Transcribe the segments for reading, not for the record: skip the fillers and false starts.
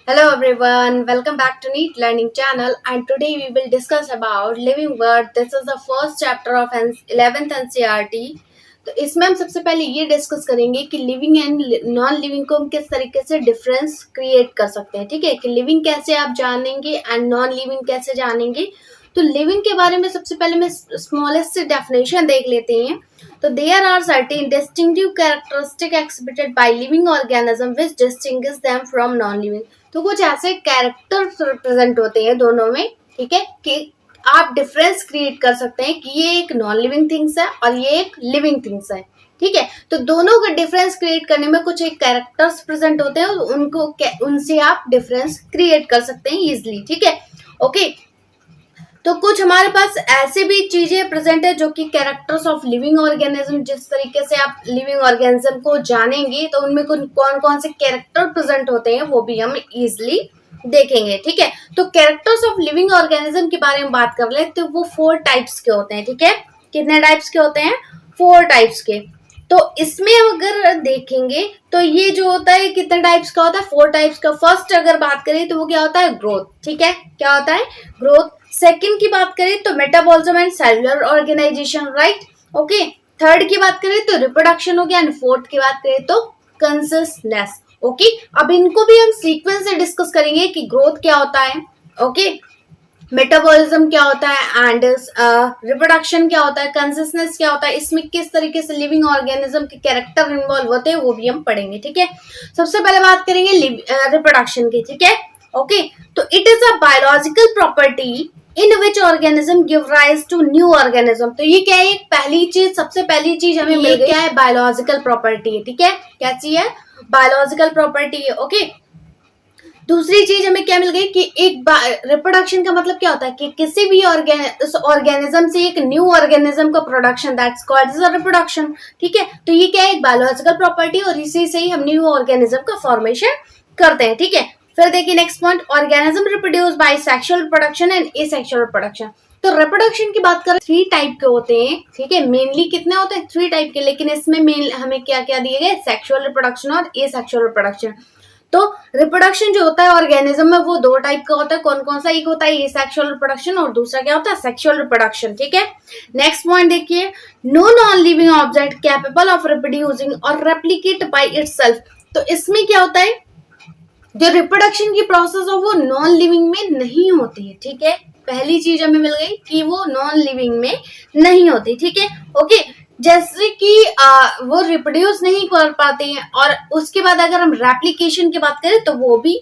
Hello everyone, welcome back to Neat Learning channel and today we will discuss about living word. This is the first chapter of 11th NCERT. तो इसमें हम सबसे पहले ये discuss करेंगे कि living and non living को हम किस तरीके से डिफरेंस क्रिएट कर सकते हैं। ठीक है कि लिविंग कैसे आप जानेंगे एंड नॉन लिविंग कैसे जानेंगे। तो लिविंग के बारे में सबसे पहले मैं स्मॉलेस्ट से डेफिनेशन देख लेते हैं। तो there are certain distinctive characteristic exhibited by living organism which distinguish them from non living. तो कुछ ऐसे कैरेक्टर्स रिप्रेजेंट होते हैं दोनों में, ठीक है, कि आप डिफरेंस क्रिएट कर सकते हैं कि ये एक नॉन लिविंग थिंग्स है और ये एक लिविंग थिंग्स है। ठीक है, तो दोनों का डिफरेंस क्रिएट करने में कुछ एक कैरेक्टर्स प्रेजेंट होते हैं और उनसे आप डिफरेंस क्रिएट कर सकते हैं इजिली। ठीक है, ओके। तो कुछ हमारे पास ऐसे भी चीजें प्रेजेंट है जो कि कैरेक्टर्स ऑफ लिविंग ऑर्गेनिज्म, जिस तरीके से आप लिविंग ऑर्गेनिज्म को जानेंगे तो उनमें कौन कौन से कैरेक्टर प्रेजेंट होते हैं वो भी हम इजिली देखेंगे। ठीक है, तो कैरेक्टर्स ऑफ लिविंग ऑर्गेनिज्म के बारे में बात कर ले तो वो 4 टाइप्स के होते हैं। ठीक है, कितने टाइप्स के होते हैं? 4 टाइप्स के। तो इसमें अगर देखेंगे तो ये जो होता है कितने टाइप्स का होता है? 4 टाइप्स का। फर्स्ट अगर बात करें तो वो क्या होता है? ग्रोथ। ठीक है, क्या होता है? ग्रोथ। सेकंड की बात करें तो metabolism and cellular organisation, right, okay. Third की बात करें तो रिप्रोडक्शन हो गया एंड फोर्थ की बात करें तो कंसिस्टेंस। ओके, अब इनको भी हम सीक्वेंस से डिस्कस करेंगे कि ग्रोथ क्या होता है, ओके, मेटाबॉलिज्म क्या होता है एंड रिप्रोडक्शन क्या होता है, कंसिस्टेंस क्या होता है, इसमें किस तरीके से लिविंग ऑर्गेनिज्म के कैरेक्टर इन्वॉल्व होते हैं वो भी हम पढ़ेंगे। ठीक है, सबसे पहले बात करेंगे रिप्रोडक्शन की। ठीक है, ओके। तो it is a biological property in which organism give rise to new organism. तो ये क्या है? पहली चीज, सबसे पहली चीज हमें मिल गई, क्या है? बायोलॉजिकल प्रॉपर्टी है। ठीक है, क्या चीज है? बायोलॉजिकल प्रॉपर्टी है, ओके। दूसरी चीज हमें क्या मिल गई कि एक रिप्रोडक्शन का मतलब क्या होता है कि किसी भी ऑर्गेनिज्म से एक न्यू ऑर्गेनिज्म का production, that's called as reproduction. ठीक है, तो ये क्या है? एक बायोलॉजिकल प्रॉपर्टी और इसी से ही हम न्यू ऑर्गेनिज्म का फॉर्मेशन करते हैं। ठीक है, फिर देखिए next point, organism reproduce by sexual reproduction and asexual reproduction. तो रिप्रोडक्शन की बात करें 3 टाइप के होते हैं। ठीक है, मेनली कितने होते हैं? 3 टाइप के, लेकिन इसमें मेन हमें क्या क्या दिए गए? सेक्सुअल रिप्रोडक्शन और एसेक्सुअल रिप्रोडक्शन। तो रिप्रोडक्शन जो होता है ऑर्गेनिज्म में वो 2 टाइप का होता है। कौन कौन सा? एक होता है एसेक्सुअल रिप्रोडक्शन और दूसरा क्या होता है? Sexual reproduction. ठीक है, नेक्स्ट पॉइंट देखिए, no non living object capable of reproducing और रेप्लिकेट बाय इटसेल्फ। तो इसमें क्या होता है? जो रिप्रोडक्शन की प्रोसेस है वो नॉन लिविंग में नहीं होती है। ठीक है, पहली चीज हमें मिल गई कि वो नॉन लिविंग में नहीं होती। ठीक है, ओके। जैसे कि वो रिप्रोड्यूस नहीं कर पाते हैं और उसके बाद अगर हम रेप्लिकेशन की बात करें तो वो भी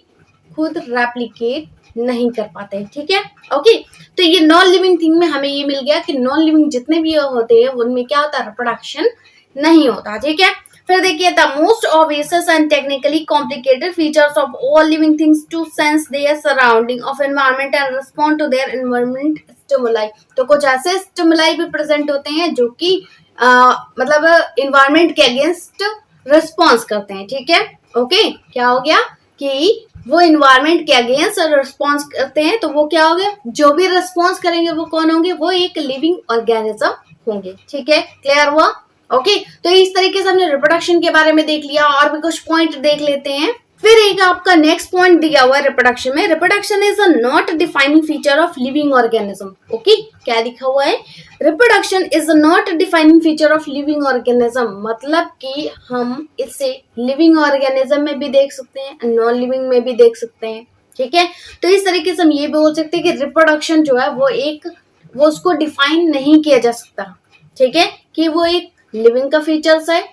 खुद रेप्लिकेट नहीं कर पाते। ठीक है, ओके। तो ये नॉन लिविंग थिंग में हमें ये मिल गया कि नॉन लिविंग जितने भी होते हैं उनमें क्या होता है? रिप्रोडक्शन नहीं होता। ठीक है, फिर देखिए, the most obvious and technically complicated features of all living things to sense their surrounding of environment and respond to their environment stimuli. तो कुछ ऐसे स्टिमुलाई भी प्रेजेंट होते हैं जो कि मतलब एनवायरनमेंट के अगेंस्ट रिस्पॉन्स करते हैं। ठीक है, ओके। क्या हो गया कि वो एनवायरनमेंट के अगेंस्ट रिस्पॉन्स करते हैं, तो वो क्या हो गया? जो भी रिस्पॉन्स करेंगे वो कौन होंगे? वो एक लिविंग ऑर्गेनिज्म होंगे। ठीक है, क्लियर हुआ? ओके, तो इस तरीके से हमने रिप्रोडक्शन के बारे में देख लिया और भी कुछ पॉइंट देख लेते हैं। फिर एक आपका नेक्स्ट पॉइंट दिया हुआ है रिप्रोडक्शन में, reproduction is a not defining feature of living organism. Okay, क्या लिखा हुआ है? Reproduction is a not defining feature of living organism, मतलब कि हम इसे लिविंग ऑर्गेनिज्म में भी देख सकते हैं, नॉन लिविंग में भी देख सकते हैं। ठीक है, तो इस तरीके से हम ये भी बोल सकते हैं कि रिप्रोडक्शन जो है वो उसको डिफाइन नहीं किया जा सकता। ठीक है, कि वो एक लिविंग का फीचर्स है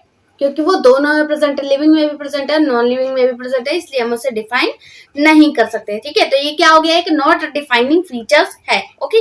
क्योंकि वो दोनों में प्रेजेंट है, लिविंग में भी प्रेजेंट है, नॉन लिविंग में भी प्रेजेंट है, इसलिए हम उसे डिफाइन नहीं कर सकते। ठीक है, तो ये क्या हो गया? एक नॉट डिफाइनिंग फीचर्स है। ओके,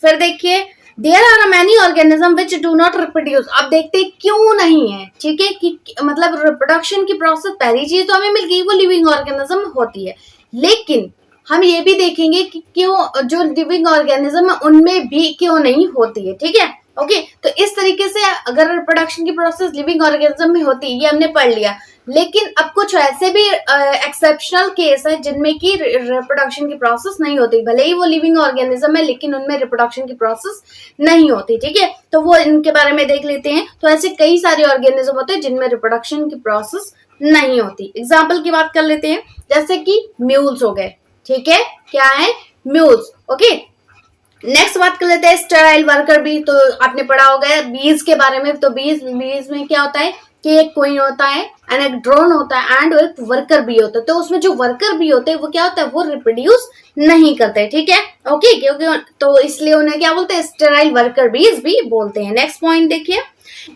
फिर देखिए, there are many organism which do not reproduce. अब देखते हैं क्यों नहीं है। ठीक है, कि मतलब रिप्रोडक्शन की प्रोसेस, पहली चीज तो हमें मिल गई वो लिविंग ऑर्गेनिज्म होती है, लेकिन हम ये भी देखेंगे कि क्यों जो लिविंग ऑर्गेनिज्म है उनमें भी क्यों नहीं होती है। ठीक है, ओके। तो इस तरीके से अगर रिप्रोडक्शन की प्रोसेस लिविंग ऑर्गेनिज्म में होती है, ये हमने पढ़ लिया, लेकिन अब कुछ ऐसे भी एक्सेप्शनल केस है जिनमें की रिप्रोडक्शन की प्रोसेस नहीं होती, भले ही वो लिविंग ऑर्गेनिज्म है लेकिन उनमें रिप्रोडक्शन की प्रोसेस नहीं होती। ठीक है, तो वो इनके बारे में देख लेते हैं। तो ऐसे कई सारे ऑर्गेनिज्म होते हैं जिनमें रिप्रोडक्शन की प्रोसेस नहीं होती। एग्जाम्पल की बात कर लेते हैं, जैसे कि म्यूल्स हो गए, ठीक है, क्या है, म्यूल्स। ओके, नेक्स्ट बात कर लेते हैं स्टेराइल वर्कर बी। तो आपने पढ़ा होगा बीज के बारे में। तो बीज में क्या होता है कि एक क्वीन होता है एंड एक ड्रोन होता है एंड एक वर्कर बी होता है। तो उसमें जो वर्कर बी होते हैं वो क्या होता है, वो रिप्रोड्यूस नहीं करते, ठीक है, ओके, क्योंकि तो इसलिए उन्हें क्या बोलते हैं, स्टेराइल वर्कर बीज भी बोलते हैं। नेक्स्ट पॉइंट देखिए,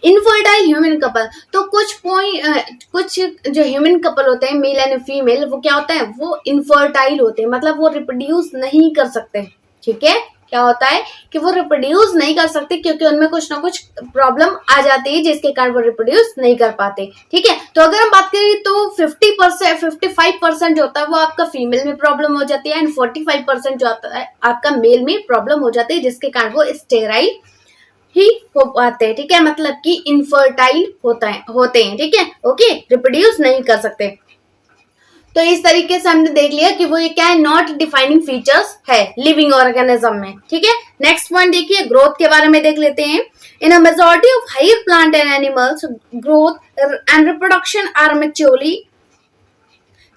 इनफर्टाइल ह्यूमन कपल। तो कुछ जो ह्यूमन कपल होते हैं, मेल एंड फीमेल, वो क्या होता है, वो इनफर्टाइल होते हैं, मतलब वो रिप्रोड्यूस नहीं कर सकते, ठीक है। क्या होता है कि वो रिप्रोड्यूस नहीं कर सकते क्योंकि उनमें कुछ ना कुछ प्रॉब्लम आ जाती है जिसके कारण वो रिप्रोड्यूस नहीं कर पाते, ठीक है। तो अगर हम बात करें तो 55% जो होता है वो आपका फीमेल में प्रॉब्लम हो जाती है एंड 45% जो आता है आपका मेल में प्रॉब्लम हो जाती है, जिसके कारण वो स्टेराइल ही हो पाते हैं, ठीक है, मतलब कि इनफर्टाइल होते हैं, ठीक है, ओके, रिप्रोड्यूस नहीं कर सकते। तो इस तरीके से हमने देख लिया कि वो ये क्या है, नॉट डिफाइनिंग फीचर्स है लिविंग ऑर्गेनिज्म में, ठीक है। नेक्स्ट पॉइंट देखिए, ग्रोथ के बारे में देख लेते हैं। In a majority of higher plant and animals growth and reproduction are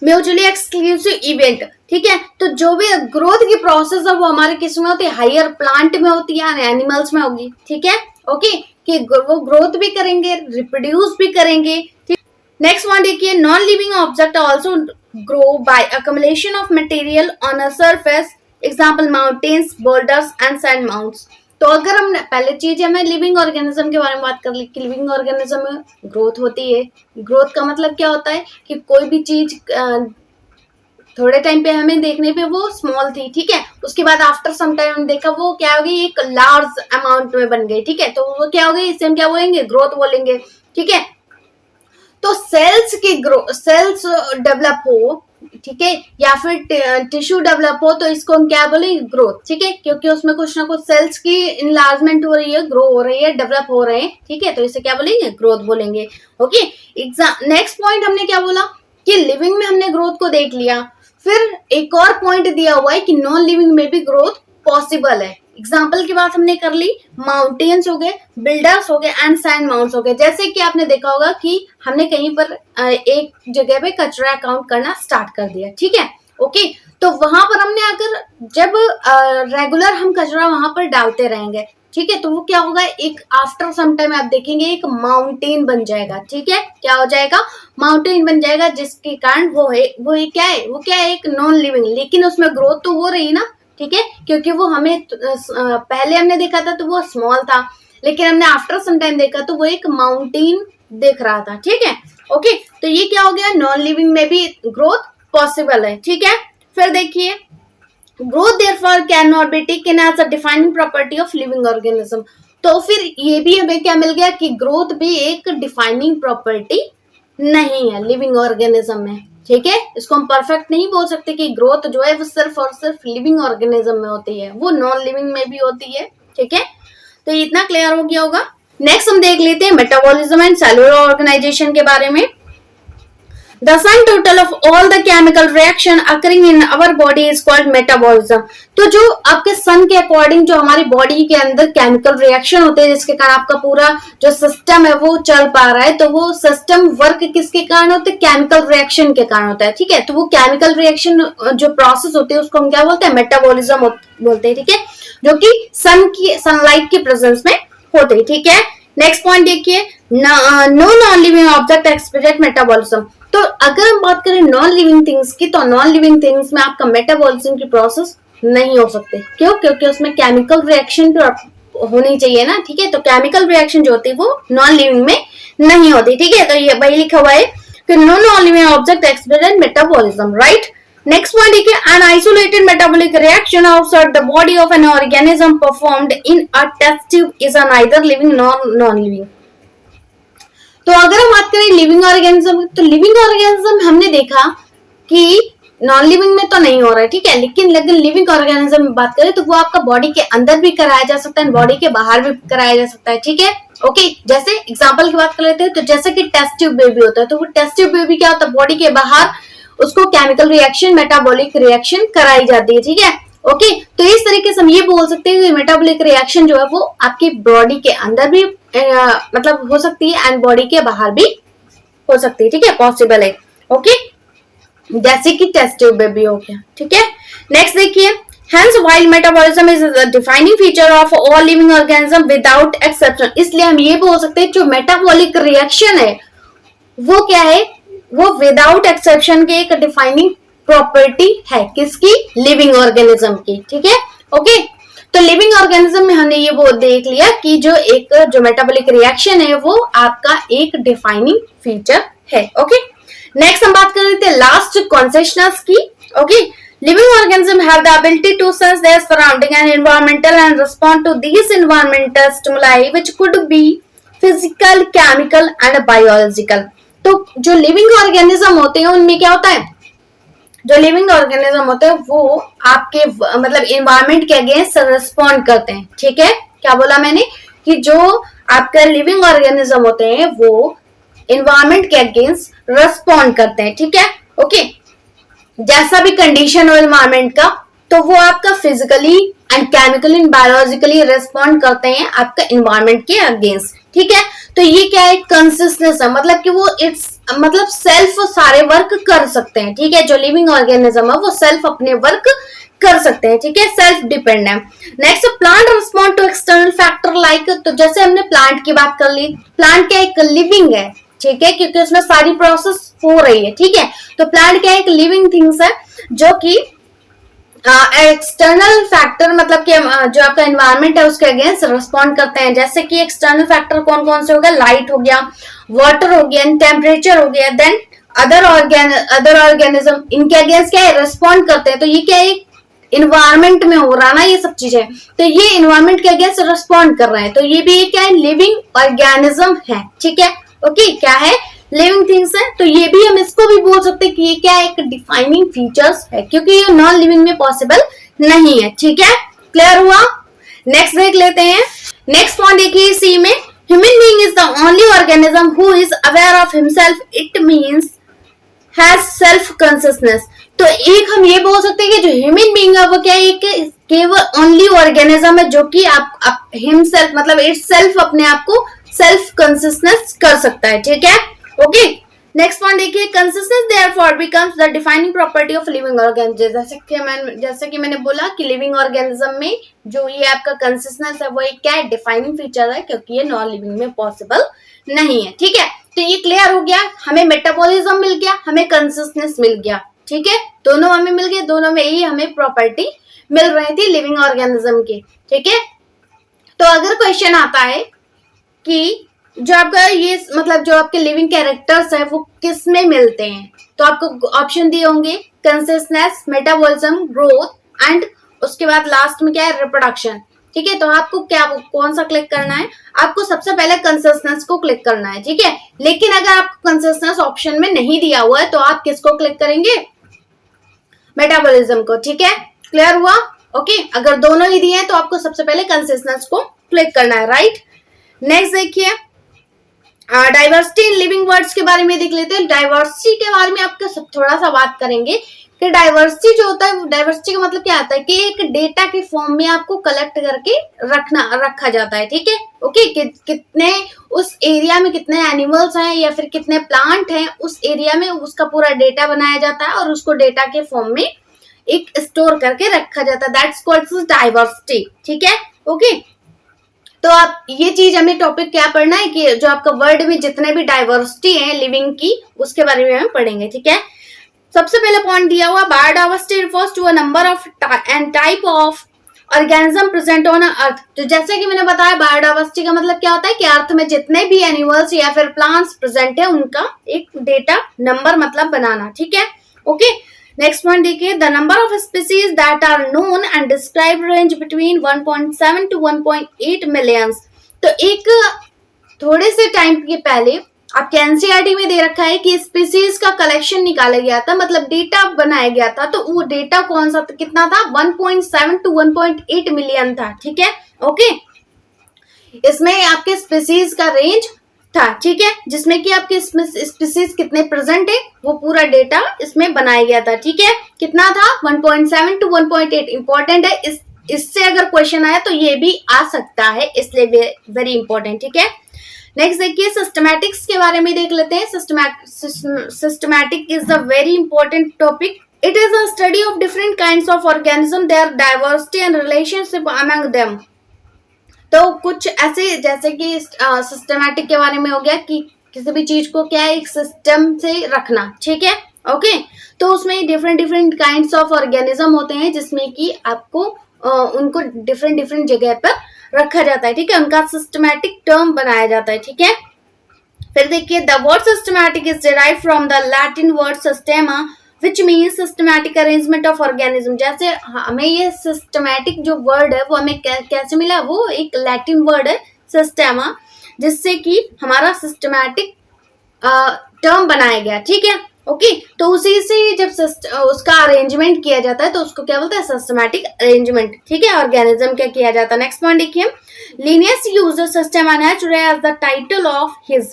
mutually exclusive event, ठीक है। तो जो भी ग्रोथ की प्रोसेस है वो हमारे किस में होती है, हायर प्लांट में होती है, एनिमल्स में होगी, ठीक है, ओके, कि वो ग्रोथ भी करेंगे, रिप्रोड्यूस भी करेंगे, ठीक। नेक्स्ट वन देखिए, non living object also grow by accumulation of material on a surface, example mountains, boulders and sand mounds। तो अगर हम पहले चीज हमें लिविंग ऑर्गेनिज्म के बारे में बात कर ली कि लिविंग ऑर्गेनिज्म में ग्रोथ होती है। ग्रोथ का मतलब क्या होता है कि कोई भी चीज थोड़े टाइम पे हमें देखने पे वो स्मॉल थी, ठीक है, उसके बाद आफ्टर सम टाइम हमने देखा वो क्या हो गई, एक लार्ज अमाउंट में बन गई, ठीक है, तो वो क्या हो गई, इसे हम क्या बोलेंगे, ग्रोथ बोलेंगे, ठीक है। तो सेल्स डेवलप हो, ठीक है, या फिर टिश्यू डेवलप हो, तो इसको हम क्या बोलेंगे, ग्रोथ, ठीक है, क्योंकि उसमें कुछ ना कुछ सेल्स की इनलार्जमेंट हो रही है, ग्रो हो रही है, डेवलप हो रहे हैं, ठीक है, तो इसे क्या बोलेंगे, ग्रोथ बोलेंगे, ओके। नेक्स्ट पॉइंट हमने क्या बोला कि लिविंग में हमने ग्रोथ को देख लिया, फिर एक और पॉइंट दिया हुआ है कि नॉन लिविंग में भी ग्रोथ पॉसिबल है। एग्जाम्पल की बात हमने कर ली, माउंटेन्स हो गए, बिल्डर्स हो गए एंड सैंड माउंट्स हो गए। जैसे कि आपने देखा होगा कि हमने कहीं पर एक जगह पे कचरा काउंट करना स्टार्ट कर दिया, ठीक है, ओके, तो वहां पर हमने अगर जब रेगुलर हम कचरा वहां पर डालते रहेंगे, ठीक है, तो वो क्या होगा, एक आफ्टर सम टाइम आप देखेंगे एक माउंटेन बन जाएगा, ठीक है, क्या हो जाएगा, माउंटेन बन जाएगा, जिसके कारण वो क्या है, एक नॉन लिविंग, लेकिन उसमें ग्रोथ तो हो रही ना, ठीक है, क्योंकि वो हमें पहले हमने देखा था तो वो स्मॉल था, लेकिन हमने आफ्टर सम टाइम देखा तो वो एक माउंटेन दिख रहा था, ठीक है, ओके। तो ये क्या हो गया, नॉन लिविंग में भी ग्रोथ पॉसिबल है, ठीक है। फिर देखिए, growth therefore can not be taken as a defining property of living organism. तो फिर ये भी हमें क्या मिल गया कि ग्रोथ भी एक डिफाइनिंग प्रॉपर्टी नहीं है लिविंग ऑर्गेनिज्म में, ठीक है। इसको हम परफेक्ट नहीं बोल सकते कि ग्रोथ जो है वो सिर्फ और सिर्फ लिविंग ऑर्गेनिज्म में होती है, वो नॉन लिविंग में भी होती है, ठीक है। तो ये इतना क्लियर हो गया होगा। नेक्स्ट हम देख लेते हैं मेटाबॉलिज्म एंड सेलुलर ऑर्गेनाइजेशन के बारे में। The sum total of all the chemical reaction occurring in our body is called metabolism। तो जो आपके सन के अकॉर्डिंग जो हमारी बॉडी के अंदर केमिकल रिएक्शन होते हैं जिसके कारण आपका पूरा जो सिस्टम है वो चल पा रहा है, तो वो सिस्टम वर्क किसके कारण होते हैं, केमिकल रिएक्शन के कारण होता है, ठीक है। तो वो केमिकल रिएक्शन जो प्रोसेस होती है उसको हम क्या बोलते हैं, मेटाबॉलिज्म बोलते हैं, ठीक है, जो कि सनलाइट की प्रेजेंस में होते हैं, ठीक है। नेक्स्ट पॉइंट देखिए, no non living object express metabolism. तो अगर हम बात करें नॉन लिविंग थिंग्स की, तो नॉन लिविंग थिंग्स में आपका मेटाबॉलिज्म की प्रोसेस नहीं हो सकते, क्यों, क्योंकि उसमें केमिकल रिएक्शन होनी चाहिए ना, ठीक है। तो केमिकल रिएक्शन जो होती है वो नॉन लिविंग में नहीं होती, ठीक है। तो ये वही लिखा हुआ है कि no non living object express metabolism, right. Next point देखिए, an isolated metabolic reaction outside the body of an organism performed in a test tube is neither living nor non-living। तो अगर हम बात करें लिविंग ऑर्गेनिज्म, तो living organism हमने देखा कि नॉन लिविंग में तो नहीं हो रहा है, ठीक है, लेकिन लिविंग ऑर्गेनिज्म में बात करें तो वो आपका बॉडी के अंदर भी कराया जा सकता है, बॉडी के बाहर भी कराया जा सकता है, ठीक है, ओके। जैसे एग्जांपल की बात कर लेते हैं, तो जैसे कि टेस्ट ट्यूब बेबी होता है, तो वो टेस्ट ट्यूब बेबी क्या होता है, बॉडी के बाहर उसको केमिकल रिएक्शन, मेटाबॉलिक रिएक्शन कराई जाती है, ठीक है, ओके। तो इस तरीके से हम ये बोल सकते हैं कि मेटाबॉलिक रिएक्शन जो है वो आपकी बॉडी के अंदर भी मतलब हो सकती है एंड बॉडी के बाहर भी हो सकती है, ठीक है, पॉसिबल है। ओके, जैसे कि टेस्ट ट्यूब बेबी हो गया, ठीक है। नेक्स्ट देखिए, hence while metabolism is a defining feature of all living organism without exception, इसलिए हम ये बोल सकते हैं जो मेटाबॉलिक रिएक्शन है वो क्या है, वो विदाउट एक्सेप्शन के एक डिफाइनिंग प्रॉपर्टी है, किसकी, लिविंग ऑर्गेनिज्म की, ठीक है। ओके, तो लिविंग ऑर्गेनिज्म में हमने ये वो देख लिया कि जो मेटाबॉलिक रिएक्शन है वो आपका एक डिफाइनिंग फीचर है। ओके, नेक्स्ट हम बात कर रहे थे लास्ट कॉन्सियसनेस की। Okay, living organisms have the ability to sense their surrounding and environmental and respond to these environmental stimuli which could be physical, chemical and biological। तो जो living organism होते हैं उनमें क्या होता है, जो लिविंग ऑर्गेनिज्म होते हैं वो आपके मतलब इन्वायरमेंट के अगेंस्ट रिस्पॉन्ड करते हैं, ठीक है। क्या बोला मैंने कि जो आपके लिविंग ऑर्गेनिज्म होते हैं वो इन्वायरमेंट के अगेंस्ट रिस्पॉन्ड करते हैं, ठीक है। ओके, जैसा भी कंडीशन हो इन्वायरमेंट का तो वो आपका physically and chemically and biologically respond करते हैं आपका इन्वायरमेंट के अगेंस्ट, ठीक है। तो ये क्या है, कंसिस्टेंस है, मतलब कि वो इट्स मतलब सेल्फ सारे वर्क कर सकते हैं, ठीक है। जो लिविंग ऑर्गेनिज्म है वो सेल्फ अपने वर्क कर सकते हैं, ठीक है, सेल्फ डिपेंड है। Next, plant respond to external factor like, तो जैसे हमने प्लांट की बात कर ली, प्लांट क्या एक लिविंग है, ठीक है, क्योंकि उसमें सारी प्रोसेस हो रही है, ठीक है। तो प्लांट क्या है, एक लिविंग थिंग्स है जो कि एक्सटर्नल फैक्टर मतलब कि जो आपका एनवायरनमेंट है उसके अगेंस्ट रिस्पॉन्ड करते हैं। जैसे कि एक्सटर्नल फैक्टर कौन कौन से हो गया, लाइट हो गया, वाटर हो गया, टेम्परेचर हो गया, देन अदर ऑर्गेनिज्म, इनके अगेंस्ट क्या है, रिस्पॉन्ड करते हैं। तो ये क्या है, इन्वायरमेंट में हो रहा ना ये सब चीजें, तो ये इन्वायरमेंट के अगेंस्ट रिस्पॉन्ड कर रहे हैं, तो ये भी क्या है, लिविंग ऑर्गेनिज्म है, ठीक है। ओके, क्या है, लिविंग थिंग्स है। तो ये भी हम इसको भी बोल सकते हैं कि ये क्या है, एक डिफाइनिंग फीचर्स है, क्योंकि ये नॉन लिविंग में पॉसिबल नहीं है, ठीक है। क्लियर हुआ। नेक्स्ट देख लेते हैं, नेक्स्ट पॉइंट देखिए सी में, human being is the only organism who is aware of himself, it means has self consciousness. तो एक हम ये बोल सकते हैं कि जो ह्यूमन बीइंग है वो क्या है, केवल ओनली ऑर्गेनिज्म है जो कि आप हिमसेल्फ मतलब इट सेल्फ अपने आप को सेल्फ कॉन्शियसनेस कर सकता है, ठीक है। ओके, नेक्स्ट पॉइंट देखिए, consistence therefore becomes the defining property of living organism. जैसे कि मैंने बोला कि लिविंग ऑर्गेनिज्म में जो ये आपका कंसिस्टेंस है वो एक क्या है, डिफाइनिंग फीचर है, क्योंकि ये नॉन लिविंग में पॉसिबल नहीं है, ठीक है। तो ये क्लियर हो गया, हमें मेटाबॉलिज्म मिल गया, हमें कंसिस्टेंस मिल गया, ठीक है, दोनों हमें मिल गए, दोनों में ही हमें प्रॉपर्टी मिल रही थी लिविंग ऑर्गेनिज्म की, ठीक है। तो अगर क्वेश्चन आता है कि जो आपका ये मतलब जो आपके लिविंग कैरेक्टर्स है वो किस में मिलते हैं, तो आपको ऑप्शन दिए होंगे, कंसिस्टेंस, मेटाबॉलिज्म, ग्रोथ एंड उसके बाद लास्ट में क्या है, रिप्रोडक्शन, ठीक है। तो आपको क्या कौन सा क्लिक करना है, आपको सबसे पहले कंसिस्टेंस को क्लिक करना है, ठीक है। लेकिन अगर आपको कंसिस्टेंस ऑप्शन में नहीं दिया हुआ है तो आप किसको क्लिक करेंगे, मेटाबॉलिज्म को, ठीक है। क्लियर हुआ। ओके, अगर दोनों ही दिए हैं तो आपको सबसे पहले कंसिस्टेंस को क्लिक करना है, राइट। नेक्स्ट देखिए, डाइवर्सिटी इन लिविंग वर्ड्स के बारे में देख लेते हैं। डाइवर्सिटी के बारे में आपको सब थोड़ा सा बात करेंगे कि डाइवर्सिटी जो होता है, डाइवर्सिटी का मतलब क्या आता है कि एक डेटा के फॉर्म में आपको कलेक्ट करके रखा जाता है, ठीक है। ओके, कितने उस एरिया में कितने एनिमल्स हैं या फिर कितने प्लांट हैं, उस एरिया में उसका पूरा डेटा बनाया जाता है और उसको डेटा के फॉर्म में एक स्टोर करके रखा जाता है, दैट्स कॉल्ड डाइवर्सिटी, ठीक है। ओके, तो आप ये चीज हमें टॉपिक क्या पढ़ना है कि जो आपका वर्ल्ड में जितने भी डाइवर्सिटी है लिविंग की उसके बारे में हम पढ़ेंगे, ठीक है। सबसे पहले पॉइंट दिया हुआ, biodiversity refers to a number of and type of organism present on earth. तो जैसे कि मैंने बताया, बायोडाइवर्सिटी का मतलब क्या होता है कि अर्थ में जितने भी एनिमल्स या फिर प्लांट्स प्रेजेंट है उनका एक डेटा नंबर मतलब बनाना, ठीक है। ओके, नेक्स्ट पॉइंट देखिए, the number of species that are known and describe range between 1.7 to 1.8 millions. तो एक थोड़े से टाइम के पहले आपके एनसीईआरटी में दे रखा है कि स्पीसीज का कलेक्शन निकाला गया था, मतलब डेटा बनाया गया था, तो वो डेटा कौन सा कितना था, 1.7 to 1.8 मिलियन था, ठीक है। ओके, इसमें आपके स्पीसीज का रेंज था, ठीक है, जिसमें कि आपके स्पीसीज कितने प्रेजेंट है वो पूरा डेटा इसमें बनाया गया था, ठीक है। कितना था, 1.7 to 1.8। इंपॉर्टेंट है, इससे अगर क्वेश्चन आया तो ये भी आ सकता है, इसलिए वेरी इंपॉर्टेंट, ठीक है। नेक्स्ट देखिए सिस्टमैटिक्स के बारे में देख लेते हैं। Systematic is a very important topic. It is a study of different kinds of organism, their diversity and relationship among them. तो कुछ ऐसे जैसे कि सिस्टमैटिक के बारे में हो गया कि किसी भी चीज को क्या है एक सिस्टम से रखना, ठीक है, ओके। तो उसमें different different kinds of organism होते हैं जिसमें कि आपको उनको डिफरेंट डिफरेंट जगह पर रखा जाता है, ठीक है, उनका सिस्टमैटिक टर्म बनाया जाता है, ठीक है। फिर देखिए the word systematic is derived from the Latin word systema which means systematic arrangement of organism. जैसे हमें ये सिस्टमैटिक जो वर्ड है वो हमें कैसे मिला, वो एक लैटिन वर्ड है सिस्टेमा, जिससे कि हमारा सिस्टमैटिक टर्म बनाया गया, ठीक है, ओके। तो उसी से जब उसका अरेंजमेंट किया जाता है तो उसको क्या बोलते हैं, सिस्टमैटिक अरेंजमेंट, ठीक है, ऑर्गेनिज्म क्या किया जाता है। नेक्स्ट पॉइंट देखिए Linnaeus uses Systema Naturae as the title of his.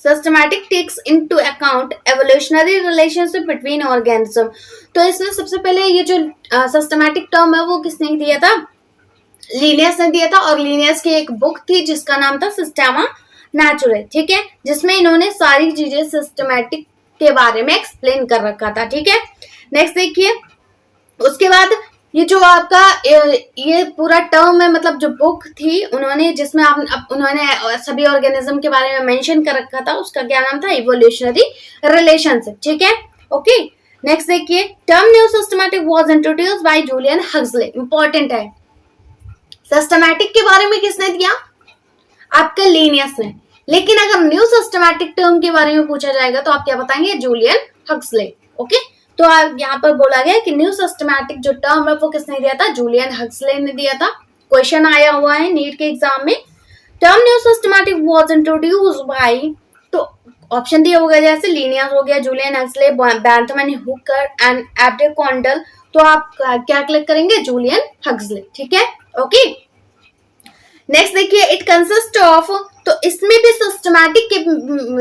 Systematic takes into account evolutionary relationship between organism. तो इसमें सबसे पहले ये जो सिस्टमैटिक टर्म है वो किसने दिया था, लिनियस ने दिया था, और लिनियस की एक बुक थी जिसका नाम था सिस्टेमा नेचुरा, ठीक है, जिसमें इन्होंने सारी चीजें सिस्टमैटिक के बारे में एक्सप्लेन कर रखा था, ठीक है। नेक्स्ट देखिए उसके बाद ये जो आपका ये पूरा टर्म है, मतलब जो बुक थी उन्होंने जिसमें उन्होंने सभी ऑर्गेनिज्म के बारे में मेंशन कर रखा था, उसका क्या नाम था, इवोल्यूशनरी रिलेशनशिप, ठीक है, ओके। नेक्स्ट देखिए term new systematic was introduced by Julian Huxley. Important है, सिस्टमैटिक के बारे में किसने दिया, आपका लिनियस ने, लेकिन अगर न्यू सिस्टमैटिक टर्म के बारे में पूछा जाएगा तो आप क्या बताएंगे, जूलियन हक्सले, ओके। तो आप यहाँ पर बोला गया कि न्यू सिस्टमैटिक जो टर्म है वो किसने दिया था, जूलियन हक्सले ने दिया था। क्वेश्चन आया हुआ है नीट के एग्जाम में, term new systematic was introduced by, तो ऑप्शन दिया होगा जैसे लिनियस हो गया, Julian Huxley, Bentham Hooker and de Candolle. तो आप क्या क्लिक करेंगे, जूलियन हक्सले, ठीक है, ओके। नेक्स्ट देखिए इट कंसिस्ट ऑफ, तो इसमें भी सिस्टमैटिक के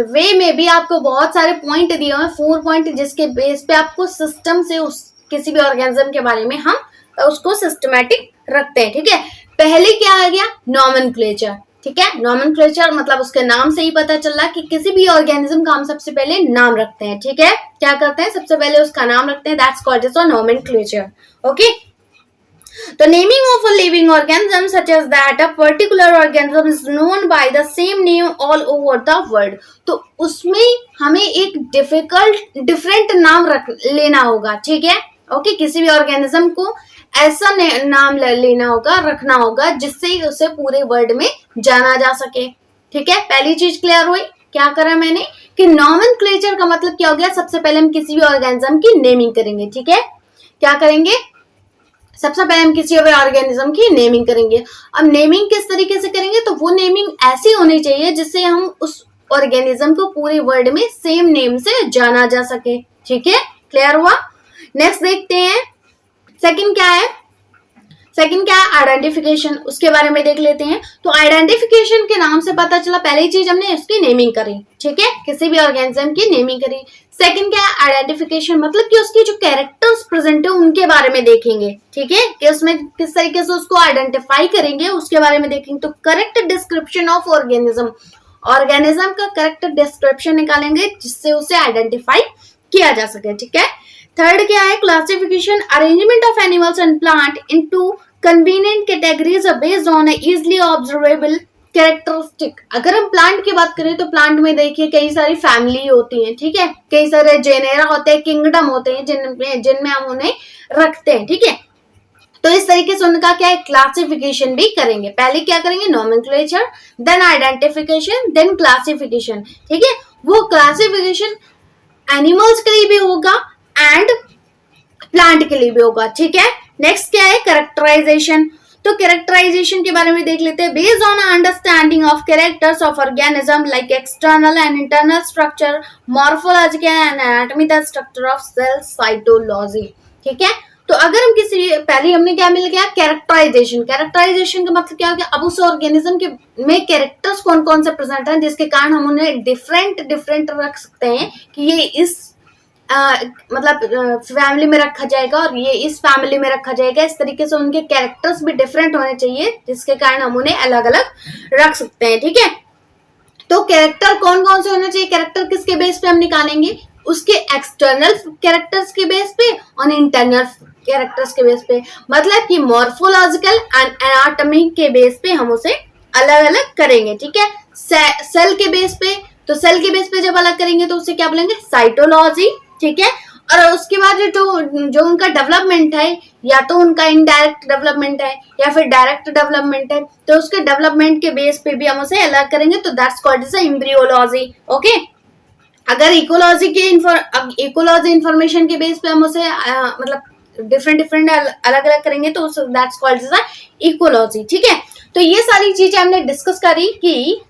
वे में भी आपको बहुत सारे पॉइंट दिए हुए हैं, 4 पॉइंट, जिसके बेस पे आपको सिस्टम से उस किसी भी ऑर्गेनिज्म के बारे में हम उसको सिस्टमैटिक रखते हैं, ठीक है। पहले क्या आ गया, नॉमेनक्लेचर, ठीक है, नॉमेनक्लेचर मतलब उसके नाम से ही पता चल रहा कि किसी भी ऑर्गेनिज्म का हम सबसे पहले नाम रखते हैं, ठीक है, क्या करते हैं, सबसे पहले उसका नाम रखते हैं, that's called as nomenclature, okay. The naming of a living organism such as that a particular organism is known by the same name all over the world. तो उसमें हमें एक डिफरेंट नाम लेना होगा, ठीक है, ओके। किसी भी ऑर्गेनिज्म को ऐसा नाम लेना होगा, रखना होगा जिससे उसे पूरे वर्ल्ड में जाना जा सके, ठीक है। पहली चीज क्लियर हुई, क्या करा मैंने कि नॉमेनक्लेचर का मतलब क्या हो गया, सबसे पहले हम किसी भी ऑर्गेनिज्म की नेमिंग करेंगे, ठीक है, क्या करेंगे, सबसे पहले हम किसी भी ऑर्गेनिज्म की नेमिंग करेंगे। अब नेमिंग किस तरीके से करेंगे, तो वो नेमिंग ऐसी होनी चाहिए जिससे हम उस ऑर्गेनिज्म को पूरे वर्ल्ड में सेम नेम से जाना जा सके, ठीक है, क्लियर हुआ। नेक्स्ट देखते हैं सेकंड क्या है, सेकंड क्या है, आइडेंटिफिकेशन, उसके बारे में देख लेते हैं। तो आइडेंटिफिकेशन के नाम से पता चला, पहली चीज हमने उसकी नेमिंग करी, ठीक है, किसी भी ऑर्गेनिज्म की नेमिंग करी। सेकंड क्या है, आइडेंटिफिकेशन, मतलब कि उसकी जो कैरेक्टर्स प्रेजेंट है उनके बारे में देखेंगे, ठीक है, कि उसमें किस तरीके से उसको आइडेंटिफाई करेंगे उसके बारे में देखेंगे। तो correct description of organism, organism का करेक्ट डिस्क्रिप्शन निकालेंगे जिससे उसे आइडेंटिफाई किया जा सके, ठीक है। थर्ड क्या है, classification, arrangement of animals and plant into convenient categories based on easily observable characteristic. अगर हम प्लांट की बात करें तो प्लांट में देखिए कई सारी फैमिली होती हैं, ठीक है, कई सारे जेनेरा होते हैं, किंगडम होते हैं जिनमें हम उन्हें रखते हैं, ठीक है। तो इस तरीके से उनका क्या है, क्लासिफिकेशन भी करेंगे। पहले क्या करेंगे, nomenclature, then identification, then classification, ठीक है। वो क्लासिफिकेशन एनिमल्स के लिए भी होगा एंड प्लांट के लिए भी होगा, ठीक है। नेक्स्ट क्या है, कैरेक्टराइजेशन। तो कैरेक्टराइजेशन के बारे में देख लेते हैं। Based on understanding of characters of organism like external and internal structure, morphological and anatomy, the structure of cell cytology, ठीक है। तो अगर हम किसी, पहले हमने क्या मिल गया, कैरेक्टराइजेशन। कैरेक्टराइजेशन का मतलब क्या हो गया, अब उस ऑर्गेनिज्म के में कैरेक्टर्स कौन कौन से प्रेजेंट हैं जिसके कारण हम उन्हें डिफरेंट रख सकते हैं कि ये इस मतलब फैमिली में रखा जाएगा और ये इस फैमिली में रखा जाएगा। इस तरीके से उनके कैरेक्टर्स भी डिफरेंट होने चाहिए जिसके कारण हम उन्हें अलग अलग रख सकते हैं, ठीक है। तो कैरेक्टर कौन कौन से होने चाहिए, कैरेक्टर किसके बेस पे हम निकालेंगे, उसके एक्सटर्नल कैरेक्टर्स के बेस पे और इंटरनल कैरेक्टर्स के बेस पे, मतलब कि मॉर्फोलॉजिकल एंड एनाटॉमी के बेस पे हम उसे अलग अलग करेंगे, ठीक है। सेल के बेस पे, तो सेल के बेस पे जब अलग करेंगे तो उसे क्या बोलेंगे, साइटोलॉजी, ठीक है। और उसके बाद जो उनका डेवलपमेंट है, या तो उनका इनडायरेक्ट डेवलपमेंट है या फिर डायरेक्ट डेवलपमेंट है, तो उसके डेवलपमेंट के बेस पे भी हम उसे अलग करेंगे, तो that's called as embryology, okay. अगर इकोलॉजी इंफॉर्मेशन के बेस पे हम उसे मतलब डिफरेंट अलग अलग करेंगे तो दैट्स कॉल्ड एज इकोलॉजी, ठीक है। तो ये सारी चीजें हमने डिस्कस करी कि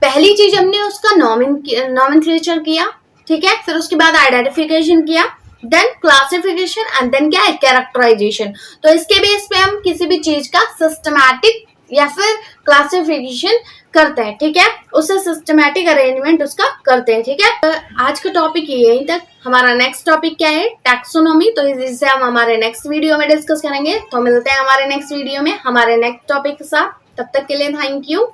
पहली चीज हमने उसका नॉमेनक्लेचर किया, ठीक है, फिर उसके बाद आइडेंटिफिकेशन किया, देन क्लासिफिकेशन एंड देन क्या है, कैरेक्टराइजेशन। तो इसके बेस पे हम किसी भी चीज का सिस्टमैटिक या फिर क्लासिफिकेशन करते हैं, ठीक है, उससे सिस्टमैटिक अरेंजमेंट उसका करते हैं, ठीक है। तो आज का टॉपिक यहीं तक। हमारा नेक्स्ट टॉपिक क्या है, टैक्सोनॉमी, तो इसे हम हमारे नेक्स्ट वीडियो में डिस्कस करेंगे। तो मिलते हैं हमारे नेक्स्ट वीडियो में हमारे नेक्स्ट टॉपिक के साथ, तब तक के लिए थैंक यू।